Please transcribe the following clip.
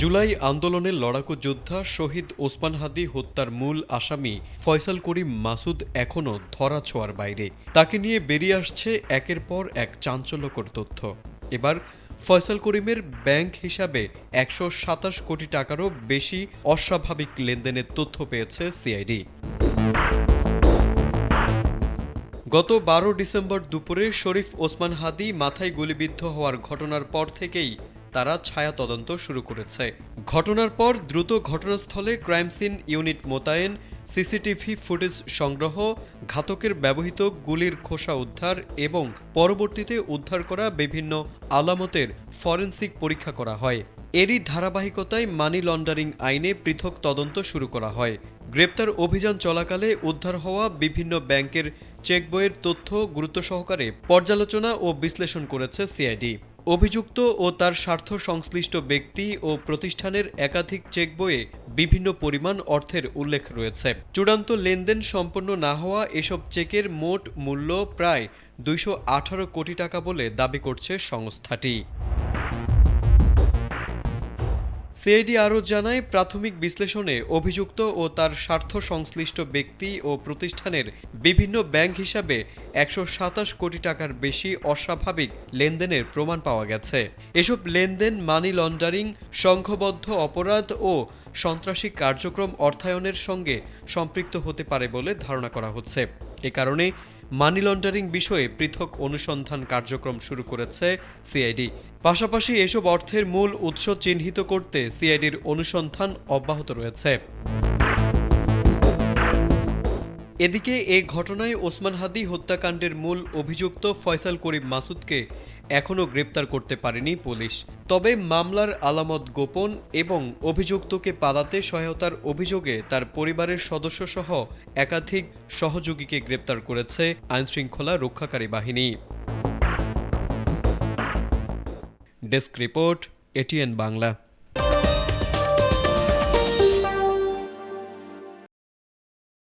জুলাই আন্দোলনের লড়াকু যোদ্ধা শহীদ ওসমান হাদি হত্যার মূল আসামি ফয়সাল করিম মাসুদ এখনও ধরাছোঁয়ার বাইরে। তাকে নিয়ে বেরিয়ে আসছে একের পর এক চাঞ্চল্যকর তথ্য। এবার ফয়সাল করিমের ব্যাংক হিসাবে ১২৭ কোটি টাকারও বেশি অস্বাভাবিক লেনদেনের তথ্য পেয়েছে সিআইডি। গত ১২ ডিসেম্বর দুপুরে শরীফ ওসমান হাদি মাথায় গুলিবিদ্ধ হওয়ার ঘটনার পর থেকেই তারা ছায়া তদন্ত শুরু করেছে। ঘটনার পর দ্রুত ঘটনাস্থলে ক্রাইম সিন ইউনিট মোতায়েন, সিসিটিভি ফুটেজ সংগ্রহ, ঘাতকের ব্যবহৃত গুলির খোসা উদ্ধার এবং পরবর্তীতে উদ্ধার করা বিভিন্ন আলামতের ফরেনসিক পরীক্ষা করা হয়। এরই ধারাবাহিকতায় মানি লন্ডারিং আইনে পৃথক তদন্ত শুরু করা হয়। গ্রেপ্তার অভিযান চলাকালে উদ্ধার হওয়া বিভিন্ন ব্যাংকের চেকবইয়ের তথ্য গুরুত্ব সহকারে পর্যালোচনা ও বিশ্লেষণ করেছে সিআইডি। অভিযুক্ত ও তার স্বার্থ সংশ্লিষ্ট ব্যক্তি ও প্রতিষ্ঠানের একাধিক চেকবইয়ে বিভিন্ন পরিমাণ অর্থের উল্লেখ রয়েছে। চূড়ান্ত লেনদেন সম্পন্ন না হওয়া এসব চেকের মোট মূল্য প্রায় ২১৮ কোটি টাকা বলে দাবি করছে সংস্থাটি। সিআইডি আরও জানায়, প্রাথমিক বিশ্লেষণে অভিযুক্ত ও তার স্বার্থ সংশ্লিষ্ট ব্যক্তি ও প্রতিষ্ঠানের বিভিন্ন ব্যাংক হিসাবে ১২৭ কোটি টাকার বেশি অস্বাভাবিক লেনদেনের প্রমাণ পাওয়া গেছে। এসব লেনদেন মানি লন্ডারিং, সংঘবদ্ধ অপরাধ ও সন্ত্রাসী কার্যক্রম অর্থায়নের সঙ্গে সম্পৃক্ত হতে পারে বলে ধারণা করা হচ্ছে। এ কারণে মানি লন্ডারিং বিষয়ে পৃথক অনুসন্ধান কার্যক্রম শুরু করেছে সিআইডি। পাশাপাশি এসব অর্থের মূল উৎস চিহ্নিত করতে সিআইডির অনুসন্ধান অব্যাহত রয়েছে। এদিকে এ ঘটনায় ওসমান হাদি হত্যাকাণ্ডের মূল অভিযুক্ত ফয়সাল করিম মাসুদকে এখনও গ্রেপ্তার করতে পারেনি পুলিশ। তবে মামলার আলামত গোপন এবং অভিযুক্তকে পালাতে সহায়তার অভিযোগে তার পরিবারের সদস্যসহ একাধিক সহযোগীকে গ্রেপ্তার করেছে আইনশৃঙ্খলা রক্ষাকারী বাহিনী। Desk report, ATN Bangla.